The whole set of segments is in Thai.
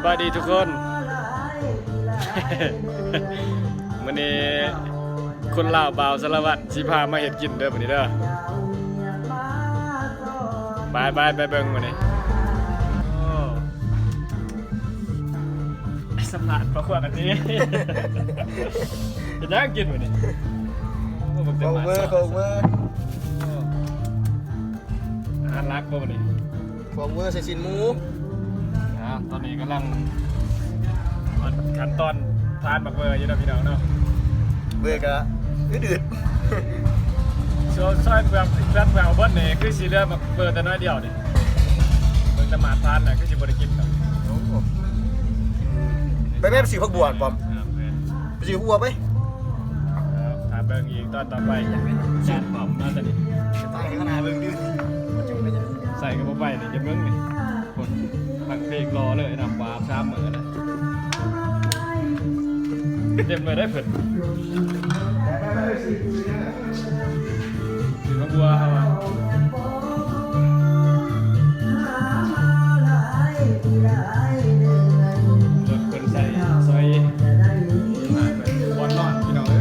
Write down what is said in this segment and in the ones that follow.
บายดีทุกคน วันนี้คนลาวบ่าวสารวัตรสิพามาเห็ดกินเด้อวันนี้เด้อไปเบิ่งวันนี้สมานประกวดอันนี้จะยังกินวันนี้โคกเมื่ออาหารรักบ่วันนี้โคกเมื่อใส่ชิ้นหมูตอนนี้กำลังขั้นตอนทานบักเบอร์อยู่นะพี่น้องเนาะเบื่อกะดืดซอยแบบเบิ้ลเนี่ยคือสีเลือดบักเบอร์แต่น้อยเดียวนี่เบิ่งแต่หมาทานน่ะคือสิบ่ได้กินครับไปแม่ไปสีพักบัวปอมไปสีพักบัวไปถามเบิ่งอีกตอนต่อไปจานปอมมาตอนนี้ตายขนาดเบิ่งดื้อใส่กระเป๋าไปนี่จะเบิ่งนี่คนฟังเพลงรอเลยนำวาซ้ำเหมือนนะเต็มเลยได้เผิดถือมาบัวครับรถคนใส่ซอยบอลนอนพี่น้องเลย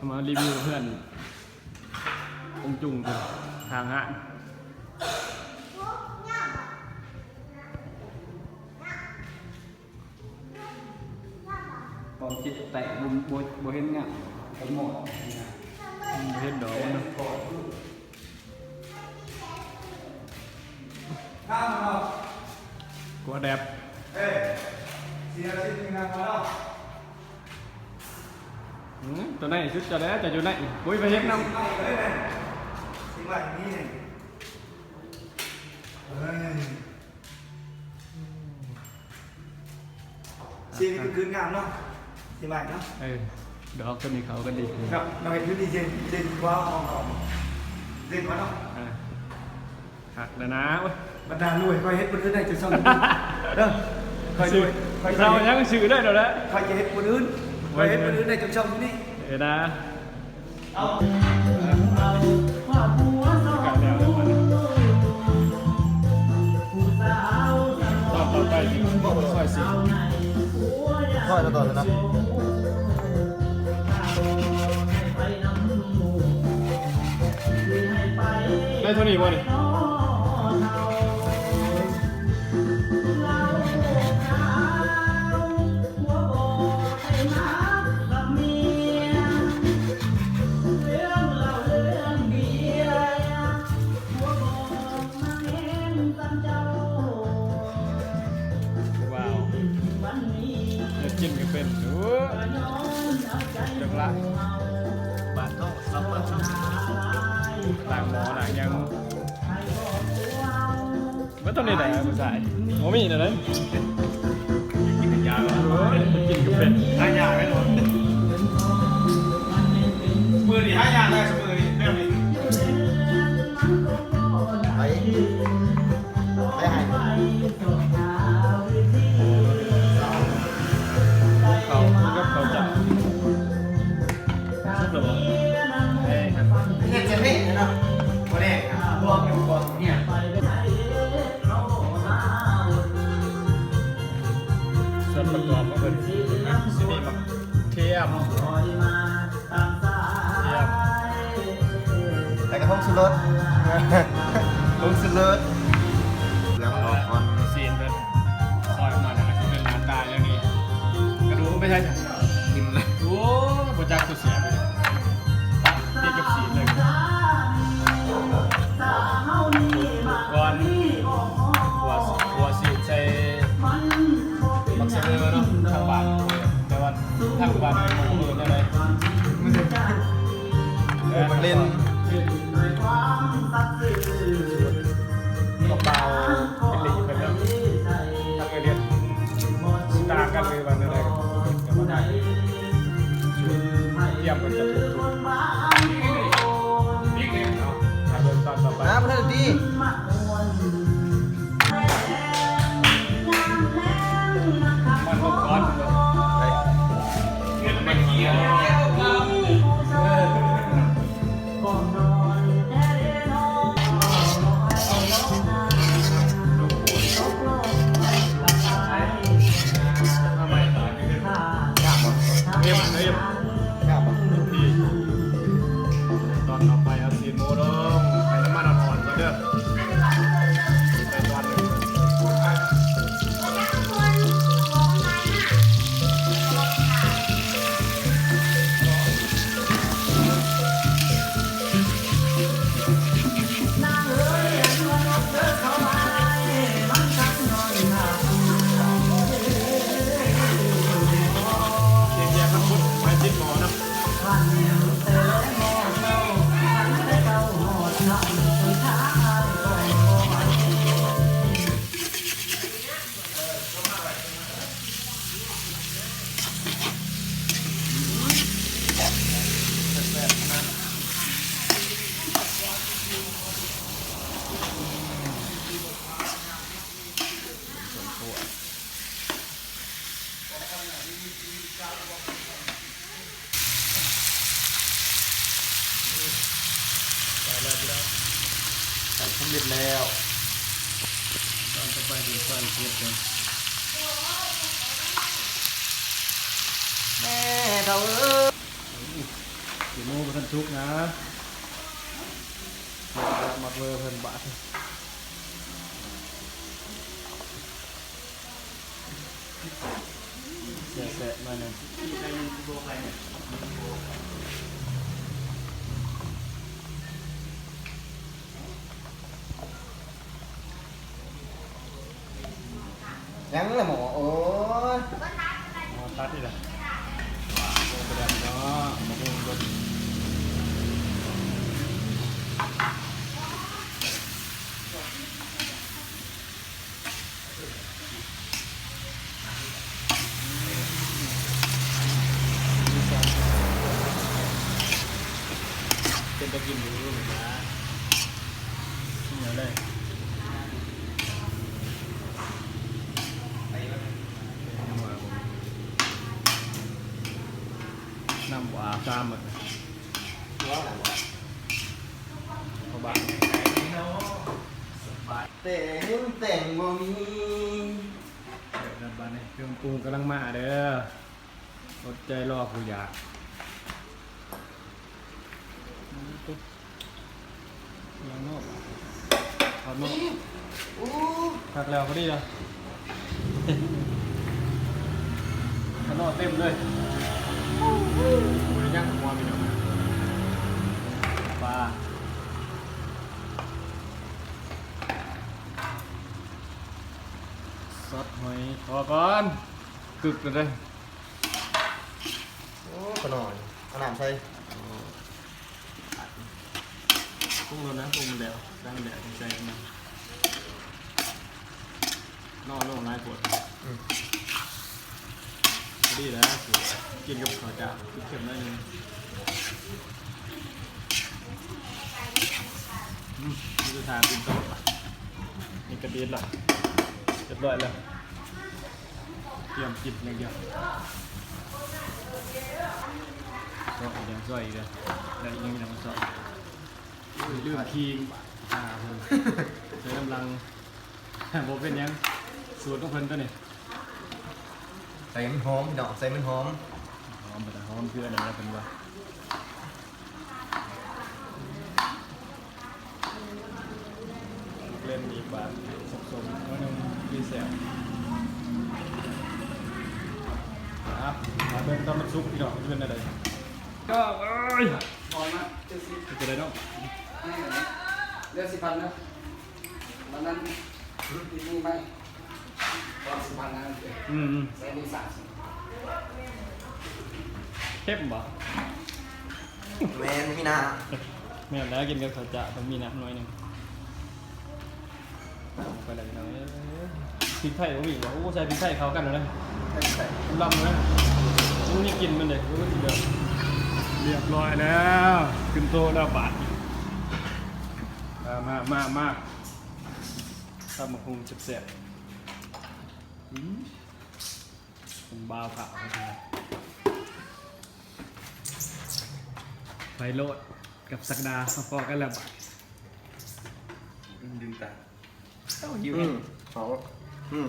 มารีวิวเพื่อนองจุงทางฮะตอนจิตแตะบุเห็นเนี่ยผมหมดเห็นดอกนะกลัวแดบตัวไหนชุดจะแล้วจะอยู่ไหนปุ้ยไปเฮ็ดน้ำสิ่งแบบนี้นี่สิ่งนี้คืองามเนาะสิ่งแบบเนาะดอกก็มีเขากันดีครับเราเห็นพื้นที่เด่นกว่าของเด่นกว่าเนาะหักแล้วนะบรรดารวยคอยเฮ็ดคนอื่นได้จะซ่อนเด้อคอยรวยคอยเรายังสื่อได้เดี๋ยวนะคอยจะเฮ็ดคนอื่นคอยเฮ็ดคนอื่นได้จะซ่อนที่นี่นะเอาต่อไปค่อยสิค่อยแล้วต่อเลยนะได้เท่านี้บ่นี่กินก็เป็นดูจังละบ้านเขาซับมันต่างหมอต่างยังไม่ต้องนี่ไหนผู้ชายโอ้มีนะนั้นกินกันยาวกินก็เป็นห้ายาไม่หรอมือนี่ห้ายาได้สมือนี่เรื่องนี้ไปเขาจับชุดหรอเนี่ยจะไม่เนาะวันนี้รวมอยู่ก่อนเนี่ยส่วนประกอบก็เป็นสีนี้แบบเทียมแต่กระทงสุดรสทงสุดรสแล้วออกก่อนซีนเป็นซอยออกมาแล้วก็เป็นน้ำตาอย่างนี้กระดูกไม่ใช่จ้ะกินเลยโอ้โหจักตัวเสียไปเลยตีกับสีเลยก่อนหัวสีใส่บักเซอร์เนาะทางบ้านแต่ว่าทางบ้านไม่รู้เลยได้ไหม มันเล่น ก็เบาเป็นหลีเป็นแล้วทำเรียนต่างกันเลยวันนี้เลยแต่ว่าเยี่ยมมันจะถูกเอาถ้าเดินตอนต่อไป นะเพื่อนดี มันลงก้อนเลย ไป มันเกี่ยวเรียบ กล้าปะ พี่ตอนต่อไปเอาซีนโมดงไปน้ำมันอ่อนๆก็เด้อไปตอนหนึ่งเชียงแย่ครับคุณไปจิ้มหมอนะไปแล้วไปแล้ว ใส่สำเร็จแล้ว ตอนต่อไปเป็นตอนเทียบเลย แม่เราเอ้ย เดี๋ยวโม่เป็นทันทุกนะมาเวอร์เพิ่นบาทแสะๆมาหนึ่ง ยังเลยหมอโอ้ย มาตัดนี่แหละโม่ประดับเนาะมาดูรถเป็นตะกินอยู่เหมือนกันเหนียวเลยน้ำหวานตามอ่ะ ว้าว เขาบ้าน แต่งบ่มี เดี๋ยวบ้านนี่เครื่องปรุงกำลังมาเด้ออดใจรอผู้อยากตุ๊บยังนอกเอานอก อู้ พักแล้วพอดีเลยข้างนอกเต็มเลยโอ้ยยังหัวมีดอกปลาซอสหอยพอก่อนกึกเลย โอ้ขนอยขนาดใส่ ปรุงแล้วนะปรุงมันแล้วตั้งแดดใจมันนอกโล่งร้ายปวดพอดีแล้วกินกับข้าวจ้าเค็มได้เลยนี่จะทานกินต่อปะนี่กระเด็นละเรียบร้อยแล้วเตรียมกินอย่างเดียวก็อีกอย่างซอยอีกเลยแล้วอีกอย่างมาซอยลืมคีงใช้กำลังโบเป็นยังสูตรต้องเพิ่นตัวนี่ ใส่มันหอมดอกใส่มันหอม หอมแต่หอมเพื่ออะไรแล้วเป็นว่าเล่นอีกบาทสมๆก็ยังมีแสบครับมาเบิ่งตอนมันซุกพี่น้องมันเป็นอะไรก็เอ้ย บอลมาเจ็ดสิบ จะได้เนาะ เดือน10,000นะวันนั้นที่นี่ไหมตอน10,000นะ ใส่ดี30 เข้มบ่ แมนพี่นา แม่นแล้วกินกับข้าวจะต้องมีน้ำหน่อยหนึงไปเลยพี่น้องพริกไทยก็มีว่าโอ้ใส่พริกไทยเข้ากันเลย ใส่ ลำเลยนี่กินมันเลยเรียบร้อยแล้วขึ้นโตแล้วบาทมาทำมาคุมเจ็บผมบาวขาวไฟโลดกับสักดาพอกันแล้วบาท ดึงตา เต้าหิว เขา